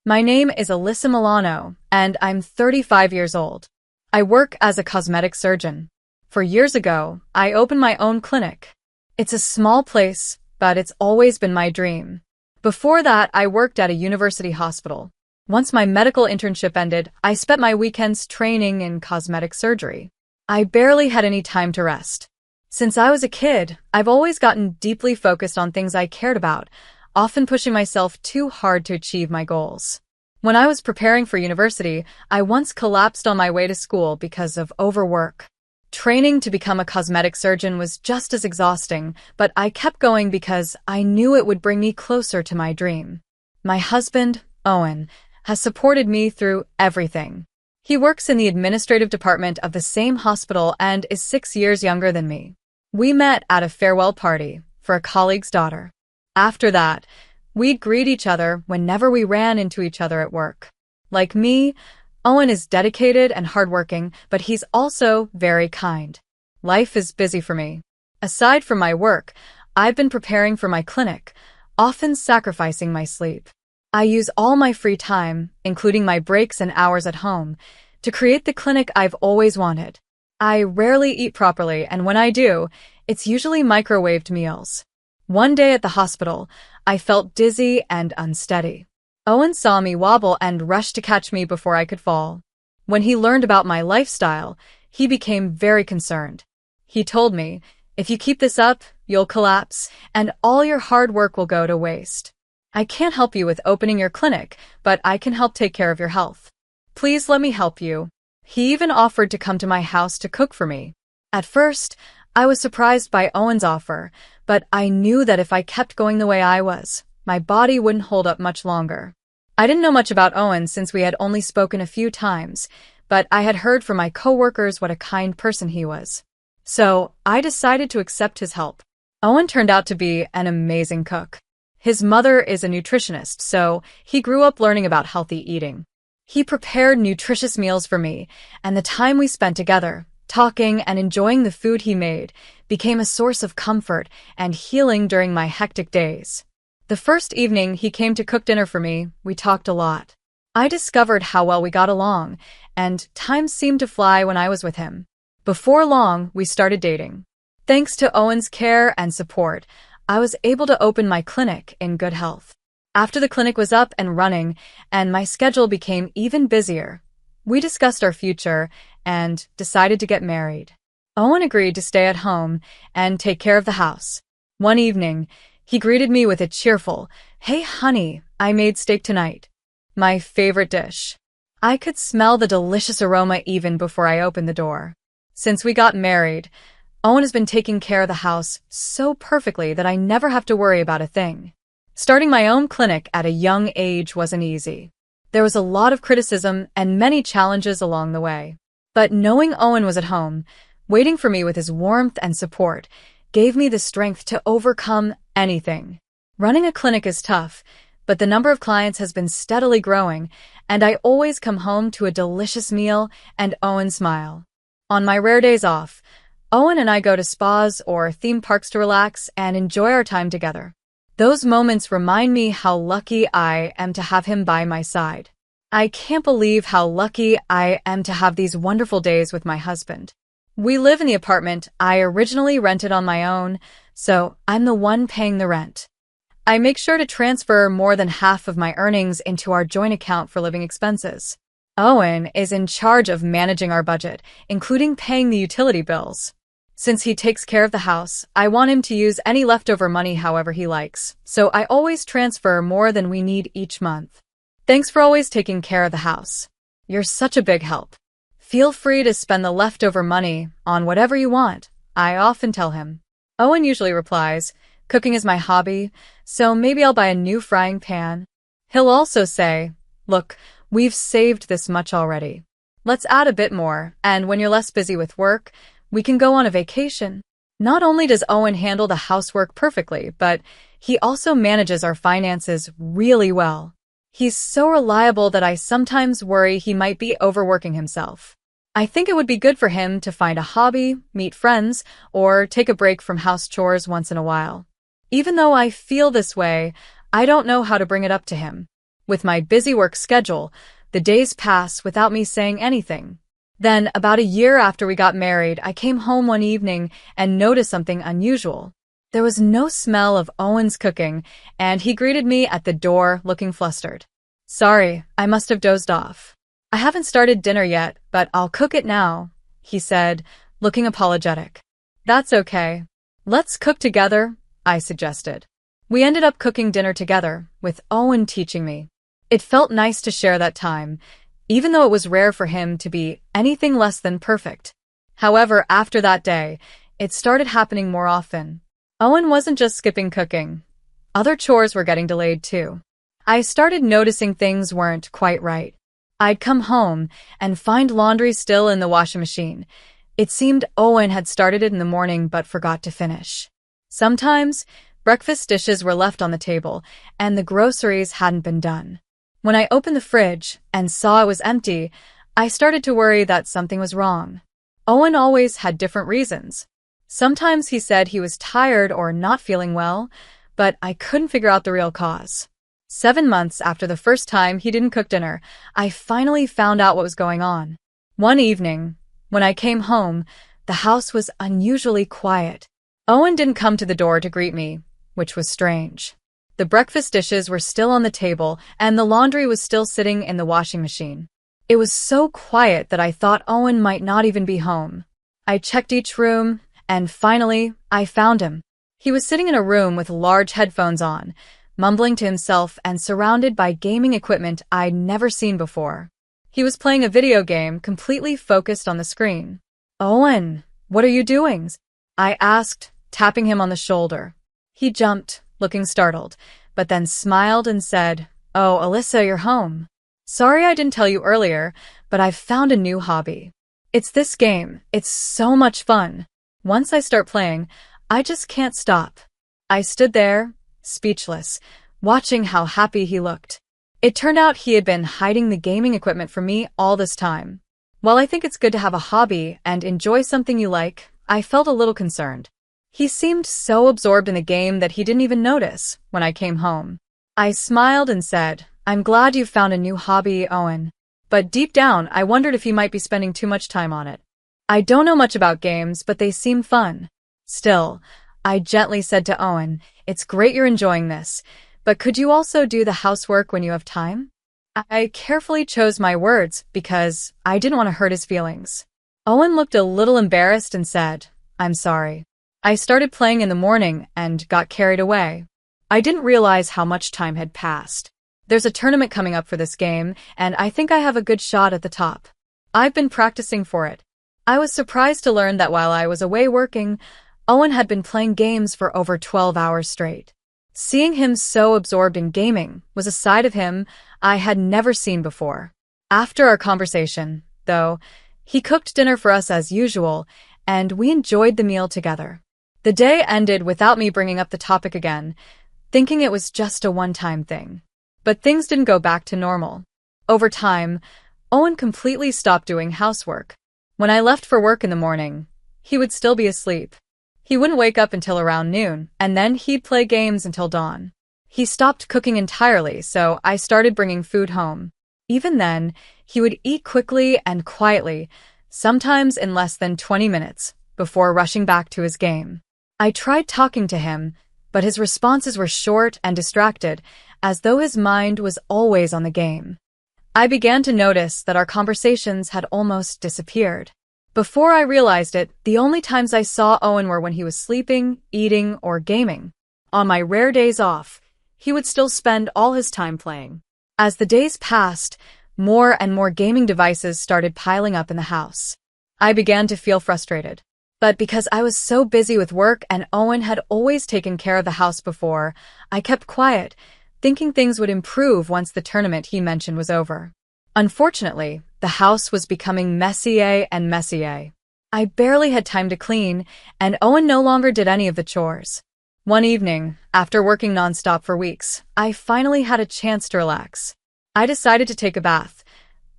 My name is Alyssa Milano, and I'm 35 years old. I work as a cosmetic surgeon. 4 years ago, I opened my own clinic. It's a small place, but it's always been my dream. Before that, I worked at a university hospital. Once my medical internship ended, I spent my weekends training in cosmetic surgery. I barely had any time to rest. Since I was a kid, I've always gotten deeply focused on things I cared about, often pushing myself too hard to achieve my goals. When I was preparing for university, I once collapsed on my way to school because of overwork. Training to become a cosmetic surgeon was just as exhausting, but I kept going because I knew it would bring me closer to my dream. My husband, Owen, has supported me through everything. He works in the administrative department of the same hospital and is 6 years younger than me. We met at a farewell party for a colleague's daughter. After that, we'd greet each other whenever we ran into each other at work. Like me, Owen is dedicated and hardworking, but he's also very kind. Life is busy for me. Aside from my work, I've been preparing for my clinic, often sacrificing my sleep. I use all my free time, including my breaks and hours at home, to create the clinic I've always wanted. I rarely eat properly, and when I do, it's usually microwaved meals. One day at the hospital, I felt dizzy and unsteady. Owen saw me wobble and rushed to catch me before I could fall. When he learned about my lifestyle, he became very concerned. He told me, "If you keep this up, you'll collapse, and all your hard work will go to waste. I can't help you with opening your clinic, but I can help take care of your health. Please let me help you." He even offered to come to my house to cook for me. At first, I was surprised by Owen's offer, but I knew that if I kept going the way I was, my body wouldn't hold up much longer. I didn't know much about Owen since we had only spoken a few times, but I had heard from my coworkers what a kind person he was. So I decided to accept his help. Owen turned out to be an amazing cook. His mother is a nutritionist, so he grew up learning about healthy eating. He prepared nutritious meals for me, and the time we spent together, talking and enjoying the food he made, became a source of comfort and healing during my hectic days. The first evening he came to cook dinner for me, we talked a lot. I discovered how well we got along, and time seemed to fly when I was with him. Before long, we started dating. Thanks to Owen's care and support, I was able to open my clinic in good health. After the clinic was up and running, and my schedule became even busier, we discussed our future and decided to get married. Owen agreed to stay at home and take care of the house. One evening, he greeted me with a cheerful, "Hey honey, I made steak tonight." My favorite dish. I could smell the delicious aroma even before I opened the door. Since we got married, Owen has been taking care of the house so perfectly that I never have to worry about a thing. Starting my own clinic at a young age wasn't easy. There was a lot of criticism and many challenges along the way. But knowing Owen was at home, waiting for me with his warmth and support, gave me the strength to overcome anything. Running a clinic is tough, but the number of clients has been steadily growing, and I always come home to a delicious meal and Owen's smile. On my rare days off, Owen and I go to spas or theme parks to relax and enjoy our time together. Those moments remind me how lucky I am to have him by my side. I can't believe how lucky I am to have these wonderful days with my husband. We live in the apartment I originally rented on my own, so I'm the one paying the rent. I make sure to transfer more than half of my earnings into our joint account for living expenses. Owen is in charge of managing our budget, including paying the utility bills. Since he takes care of the house, I want him to use any leftover money however he likes, so I always transfer more than we need each month. Thanks for always taking care of the house. You're such a big help. Feel free to spend the leftover money on whatever you want, I often tell him. Owen usually replies, "Cooking is my hobby, so maybe I'll buy a new frying pan." He'll also say, "Look, we've saved this much already. Let's add a bit more, and when you're less busy with work, we can go on a vacation." Not only does Owen handle the housework perfectly, but he also manages our finances really well. He's so reliable that I sometimes worry he might be overworking himself. I think it would be good for him to find a hobby, meet friends, or take a break from house chores once in a while. Even though I feel this way, I don't know how to bring it up to him. With my busy work schedule, the days pass without me saying anything. Then, about a year after we got married, I came home one evening and noticed something unusual. There was no smell of Owen's cooking, and he greeted me at the door looking flustered. "Sorry, I must have dozed off. I haven't started dinner yet, but I'll cook it now," he said, looking apologetic. "That's okay. Let's cook together," I suggested. We ended up cooking dinner together, with Owen teaching me. It felt nice to share that time, even though it was rare for him to be anything less than perfect. However, after that day, it started happening more often. Owen wasn't just skipping cooking. Other chores were getting delayed too. I started noticing things weren't quite right. I'd come home and find laundry still in the washing machine. It seemed Owen had started it in the morning but forgot to finish. Sometimes, breakfast dishes were left on the table, and the groceries hadn't been done. When I opened the fridge and saw it was empty, I started to worry that something was wrong. Owen always had different reasons. Sometimes he said he was tired or not feeling well, but I couldn't figure out the real cause. 7 months after the first time he didn't cook dinner, I finally found out what was going on. One evening, when I came home, the house was unusually quiet. Owen didn't come to the door to greet me, which was strange. The breakfast dishes were still on the table, and the laundry was still sitting in the washing machine. It was so quiet that I thought Owen might not even be home. I checked each room, and finally, I found him. He was sitting in a room with large headphones on, mumbling to himself and surrounded by gaming equipment I'd never seen before. He was playing a video game completely focused on the screen. "Owen, what are you doing?" I asked, tapping him on the shoulder. He jumped, looking startled, but then smiled and said, "Oh, Alyssa, you're home. Sorry I didn't tell you earlier, but I've found a new hobby. It's this game. It's so much fun. Once I start playing, I just can't stop." I stood there, speechless, watching how happy he looked. It turned out he had been hiding the gaming equipment from me all this time. While I think it's good to have a hobby and enjoy something you like, I felt a little concerned. He seemed so absorbed in the game that he didn't even notice when I came home. I smiled and said, "I'm glad you found a new hobby, Owen." But deep down, I wondered if he might be spending too much time on it. I don't know much about games, but they seem fun. Still, I gently said to Owen, "It's great you're enjoying this, but could you also do the housework when you have time?" I carefully chose my words because I didn't want to hurt his feelings. Owen looked a little embarrassed and said, "I'm sorry. I started playing in the morning and got carried away. I didn't realize how much time had passed. There's a tournament coming up for this game, and I think I have a good shot at the top. I've been practicing for it." I was surprised to learn that while I was away working, Owen had been playing games for over 12 hours straight. Seeing him so absorbed in gaming was a side of him I had never seen before. After our conversation, though, he cooked dinner for us as usual, and we enjoyed the meal together. The day ended without me bringing up the topic again, thinking it was just a one-time thing. But things didn't go back to normal. Over time, Owen completely stopped doing housework. When I left for work in the morning, he would still be asleep. He wouldn't wake up until around noon, and then he'd play games until dawn. He stopped cooking entirely, so I started bringing food home. Even then, he would eat quickly and quietly, sometimes in less than 20 minutes, before rushing back to his game. I tried talking to him, but his responses were short and distracted, as though his mind was always on the game. I began to notice that our conversations had almost disappeared. Before I realized it, the only times I saw Owen were when he was sleeping, eating, or gaming. On my rare days off, he would still spend all his time playing. As the days passed, more and more gaming devices started piling up in the house. I began to feel frustrated. But because I was so busy with work and Owen had always taken care of the house before, I kept quiet, thinking things would improve once the tournament he mentioned was over. Unfortunately, the house was becoming messier and messier. I barely had time to clean, and Owen no longer did any of the chores. One evening, after working nonstop for weeks, I finally had a chance to relax. I decided to take a bath,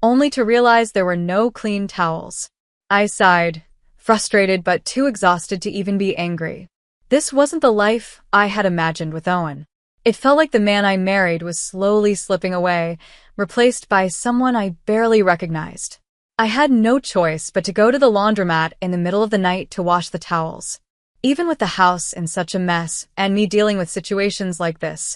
only to realize there were no clean towels. I sighed, frustrated but too exhausted to even be angry. This wasn't the life I had imagined with Owen. It felt like the man I married was slowly slipping away, replaced by someone I barely recognized. I had no choice but to go to the laundromat in the middle of the night to wash the towels. Even with the house in such a mess and me dealing with situations like this,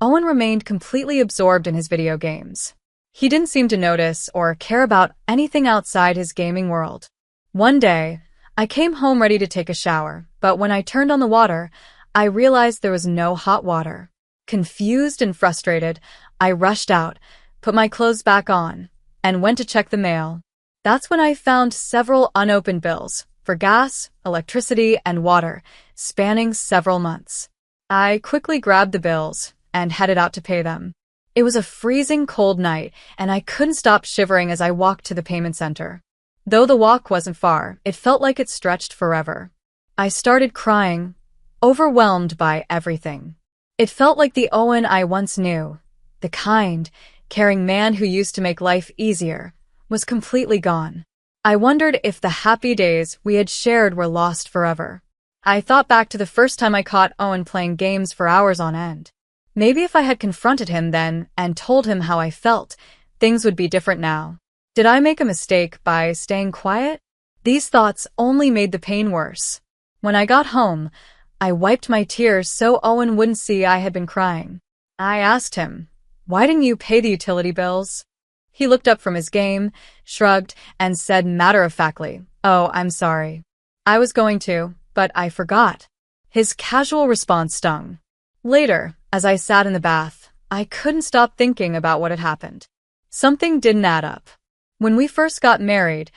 Owen remained completely absorbed in his video games. He didn't seem to notice or care about anything outside his gaming world. One day, I came home ready to take a shower, but when I turned on the water, I realized there was no hot water. Confused and frustrated, I rushed out, put my clothes back on, and went to check the mail. That's when I found several unopened bills for gas, electricity, and water, spanning several months. I quickly grabbed the bills and headed out to pay them. It was a freezing cold night, and I couldn't stop shivering as I walked to the payment center. Though the walk wasn't far, it felt like it stretched forever. I started crying, overwhelmed by everything. It felt like the Owen I once knew, the kind, caring man who used to make life easier, was completely gone. I wondered if the happy days we had shared were lost forever. I thought back to the first time I caught Owen playing games for hours on end. Maybe if I had confronted him then and told him how I felt, things would be different now. Did I make a mistake by staying quiet? These thoughts only made the pain worse. When I got home, I wiped my tears so Owen wouldn't see I had been crying. I asked him, "Why didn't you pay the utility bills?" He looked up from his game, shrugged, and said matter-of-factly, "Oh, I'm sorry. I was going to, but I forgot." His casual response stung. Later, as I sat in the bath, I couldn't stop thinking about what had happened. Something didn't add up. When we first got married,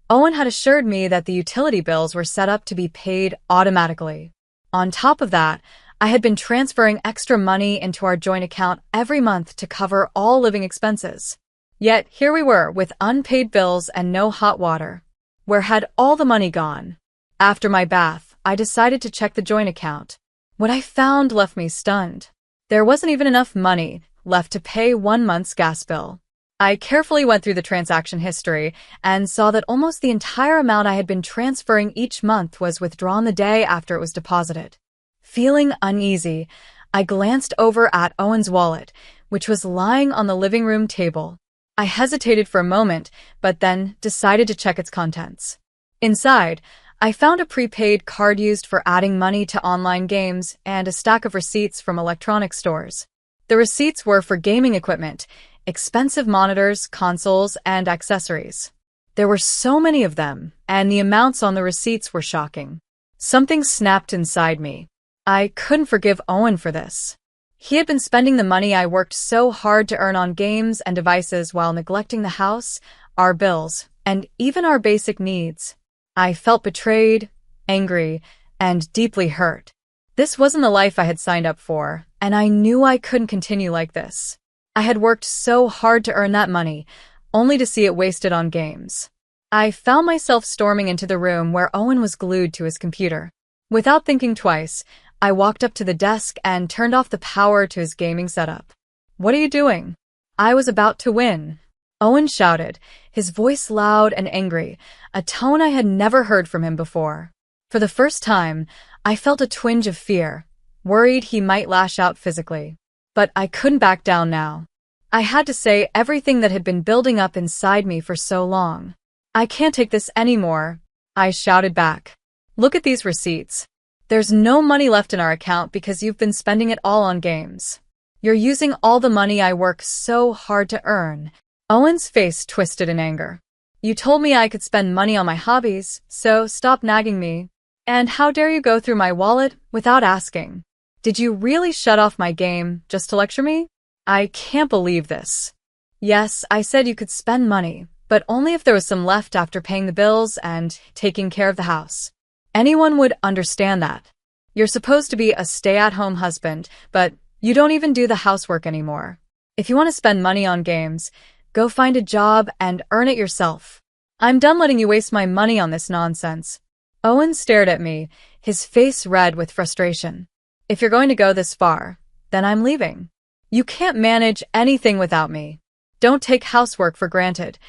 Owen had assured me that the utility bills were set up to be paid automatically. On top of that, I had been transferring extra money into our joint account every month to cover all living expenses. Yet here we were with unpaid bills and no hot water. Where had all the money gone? After my bath, I decided to check the joint account. What I found left me stunned. There wasn't even enough money left to pay 1 month's gas bill. I carefully went through the transaction history and saw that almost the entire amount I had been transferring each month was withdrawn the day after it was deposited. Feeling uneasy, I glanced over at Owen's wallet, which was lying on the living room table. I hesitated for a moment, but then decided to check its contents. Inside, I found a prepaid card used for adding money to online games and a stack of receipts from electronic stores. The receipts were for gaming equipment, expensive monitors, consoles, and accessories. There were so many of them, and the amounts on the receipts were shocking. Something snapped inside me. I couldn't forgive Owen for this. He had been spending the money I worked so hard to earn on games and devices while neglecting the house, our bills, and even our basic needs. I felt betrayed, angry, and deeply hurt. This wasn't the life I had signed up for, and I knew I couldn't continue like this. I had worked so hard to earn that money, only to see it wasted on games. I found myself storming into the room where Owen was glued to his computer. Without thinking twice, I walked up to the desk and turned off the power to his gaming setup. "What are you doing?" "I was about to win," Owen shouted, his voice loud and angry, a tone I had never heard from him before. For the first time, I felt a twinge of fear, worried he might lash out physically. But I couldn't back down now. I had to say everything that had been building up inside me for so long. "I can't take this anymore," I shouted back. "Look at these receipts. There's no money left in our account because you've been spending it all on games. You're using all the money I work so hard to earn." Owen's face twisted in anger. "You told me I could spend money on my hobbies, so stop nagging me. And how dare you go through my wallet without asking? Did you really shut off my game just to lecture me? I can't believe this." "Yes, I said you could spend money, but only if there was some left after paying the bills and taking care of the house. Anyone would understand that. You're supposed to be a stay-at-home husband, but you don't even do the housework anymore. If you want to spend money on games, go find a job and earn it yourself. I'm done letting you waste my money on this nonsense." Owen stared at me, his face red with frustration. "If you're going to go this far, then I'm leaving. You can't manage anything without me. Don't take housework for granted.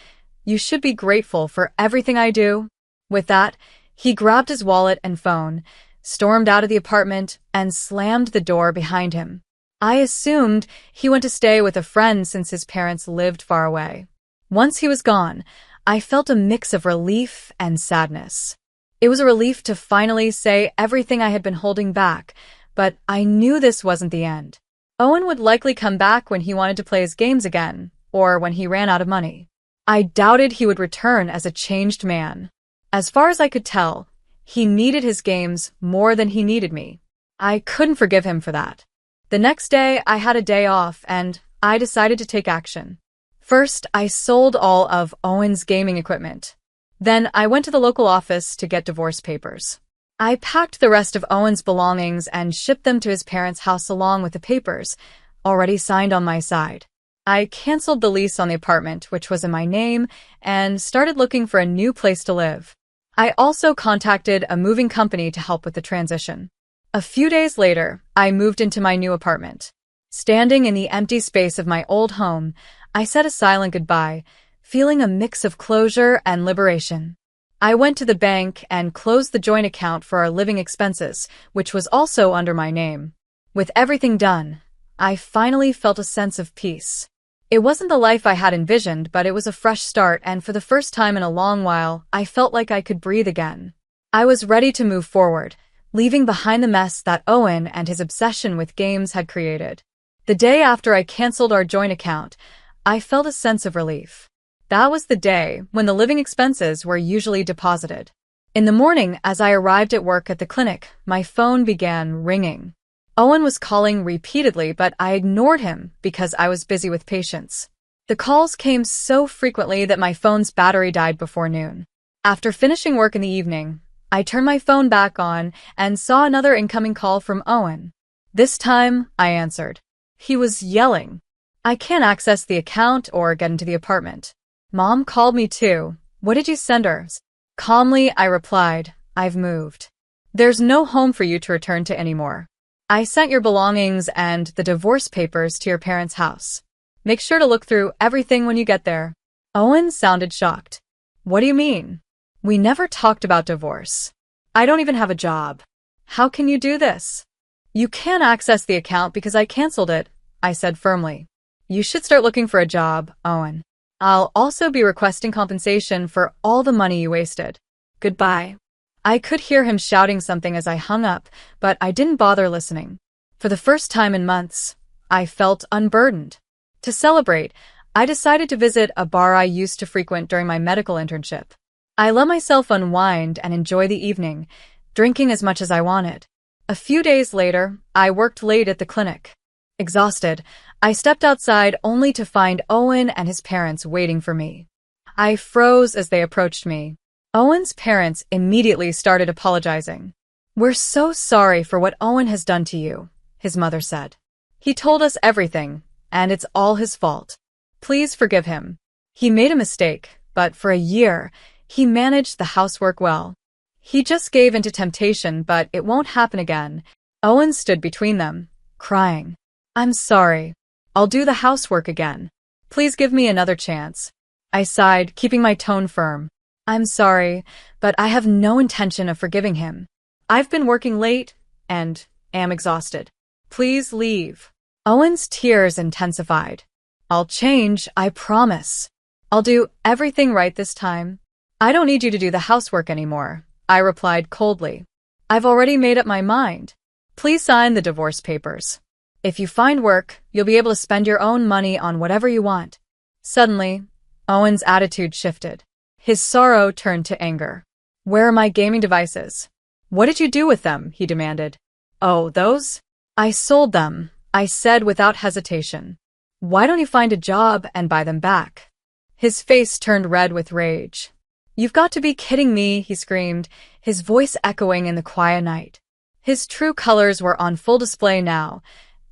You should be grateful for everything I do." With that, he grabbed his wallet and phone, stormed out of the apartment, and slammed the door behind him. I assumed he went to stay with a friend since his parents lived far away. Once he was gone, I felt a mix of relief and sadness. It was a relief to finally say everything I had been holding back, but I knew this wasn't the end. Owen would likely come back when he wanted to play his games again, or when he ran out of money. I doubted he would return as a changed man. As far as I could tell, he needed his games more than he needed me. I couldn't forgive him for that. The next day, I had a day off, and I decided to take action. First, I sold all of Owen's gaming equipment. Then, I went to the local office to get divorce papers. I packed the rest of Owen's belongings and shipped them to his parents' house along with the papers, already signed on my side. I canceled the lease on the apartment, which was in my name, and started looking for a new place to live. I also contacted a moving company to help with the transition. A few days later, I moved into my new apartment. Standing in the empty space of my old home, I said a silent goodbye, feeling a mix of closure and liberation. I went to the bank and closed the joint account for our living expenses, which was also under my name. With everything done, I finally felt a sense of peace. It wasn't the life I had envisioned, but it was a fresh start, and for the first time in a long while, I felt like I could breathe again. I was ready to move forward, leaving behind the mess that Owen and his obsession with games had created. The day after I canceled our joint account, I felt a sense of relief. That was the day when the living expenses were usually deposited. In the morning, as I arrived at work at the clinic, my phone began ringing. Owen was calling repeatedly, but I ignored him because I was busy with patients. The calls came so frequently that my phone's battery died before noon. After finishing work in the evening, I turned my phone back on and saw another incoming call from Owen. This time, I answered. He was yelling. I can't access the account or get into the apartment. Mom called me too. What did you send her? Calmly, I replied, I've moved. There's no home for you to return to anymore. I sent your belongings and the divorce papers to your parents' house. Make sure to look through everything when you get there. Owen sounded shocked. What do you mean? We never talked about divorce. I don't even have a job. How can you do this? You can't access the account because I canceled it, I said firmly. You should start looking for a job, Owen. I'll also be requesting compensation for all the money you wasted. Goodbye. I could hear him shouting something as I hung up, but I didn't bother listening. For the first time in months, I felt unburdened. To celebrate, I decided to visit a bar I used to frequent during my medical internship. I let myself unwind and enjoy the evening, drinking as much as I wanted. A few days later, I worked late at the clinic. Exhausted, I stepped outside only to find Owen and his parents waiting for me. I froze as they approached me. Owen's parents immediately started apologizing. We're so sorry for what Owen has done to you, his mother said. He told us everything, and it's all his fault. Please forgive him. He made a mistake, but for a year, he managed the housework well. He just gave into temptation, but it won't happen again. Owen stood between them, crying. I'm sorry. I'll do the housework again. Please give me another chance. I sighed, keeping my tone firm. I'm sorry, but I have no intention of forgiving him. I've been working late and am exhausted. Please leave. Owen's tears intensified. I'll change, I promise. I'll do everything right this time. I don't need you to do the housework anymore, I replied coldly. I've already made up my mind. Please sign the divorce papers. If you find work, you'll be able to spend your own money on whatever you want. Suddenly, Owen's attitude shifted. His sorrow turned to anger. Where are my gaming devices? What did you do with them? He demanded. Oh, those? I sold them, I said without hesitation. Why don't you find a job and buy them back? His face turned red with rage. You've got to be kidding me, he screamed, his voice echoing in the quiet night. His true colors were on full display now.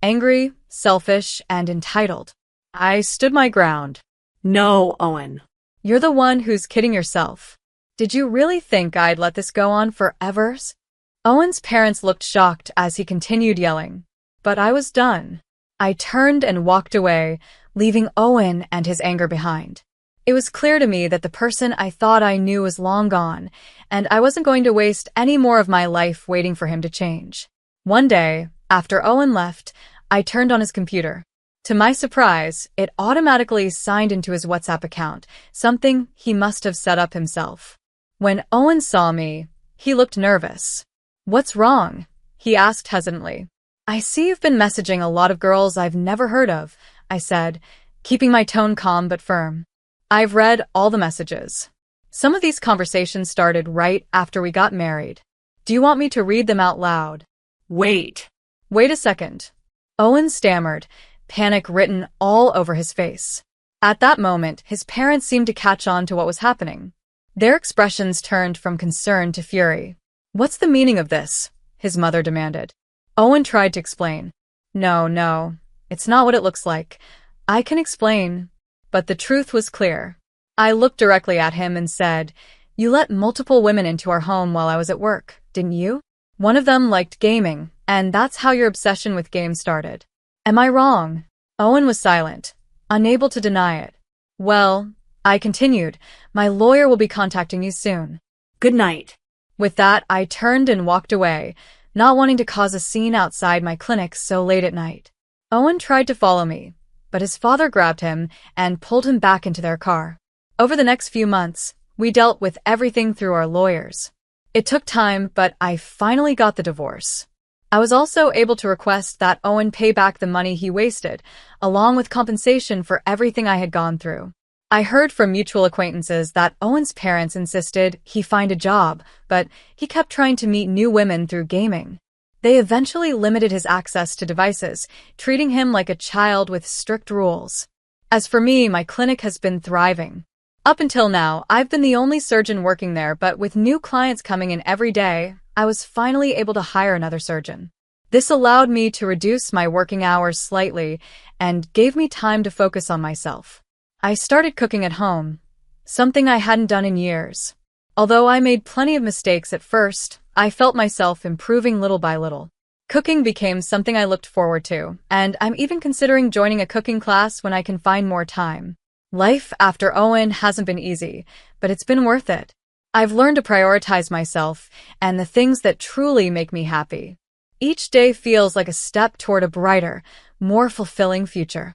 Angry, selfish, and entitled. I stood my ground. No, Owen. You're the one who's kidding yourself. Did you really think I'd let this go on forever? Owen's parents looked shocked as he continued yelling. But I was done. I turned and walked away, leaving Owen and his anger behind. It was clear to me that the person I thought I knew was long gone, and I wasn't going to waste any more of my life waiting for him to change. One day, after Owen left, I turned on his computer. To my surprise, it automatically signed into his WhatsApp account, something he must have set up himself. When Owen saw me, he looked nervous. "What's wrong?" he asked hesitantly. "I see you've been messaging a lot of girls I've never heard of," I said, keeping my tone calm but firm. "I've read all the messages. Some of these conversations started right after we got married. Do you want me to read them out loud?" Wait a second." Owen stammered, panic written all over his face. At that moment, his parents seemed to catch on to what was happening. Their expressions turned from concern to fury. "What's the meaning of this?" his mother demanded. Owen tried to explain. No, it's not what it looks like. I can explain." But the truth was clear. I looked directly at him and said, "You let multiple women into our home while I was at work, didn't you? One of them liked gaming, and that's how your obsession with games started. Am I wrong?" Owen was silent, unable to deny it. "Well," I continued, "my lawyer will be contacting you soon. Good night." With that, I turned and walked away, not wanting to cause a scene outside my clinic so late at night. Owen tried to follow me, but his father grabbed him and pulled him back into their car. Over the next few months, we dealt with everything through our lawyers. It took time, but I finally got the divorce. I was also able to request that Owen pay back the money he wasted, along with compensation for everything I had gone through. I heard from mutual acquaintances that Owen's parents insisted he find a job, but he kept trying to meet new women through gaming. They eventually limited his access to devices, treating him like a child with strict rules. As for me, my clinic has been thriving. Up until now, I've been the only surgeon working there, but with new clients coming in every day, I was finally able to hire another surgeon. This allowed me to reduce my working hours slightly and gave me time to focus on myself. I started cooking at home, something I hadn't done in years. Although I made plenty of mistakes at first, I felt myself improving little by little. Cooking became something I looked forward to, and I'm even considering joining a cooking class when I can find more time. Life after Owen hasn't been easy, but it's been worth it. I've learned to prioritize myself and the things that truly make me happy. Each day feels like a step toward a brighter, more fulfilling future.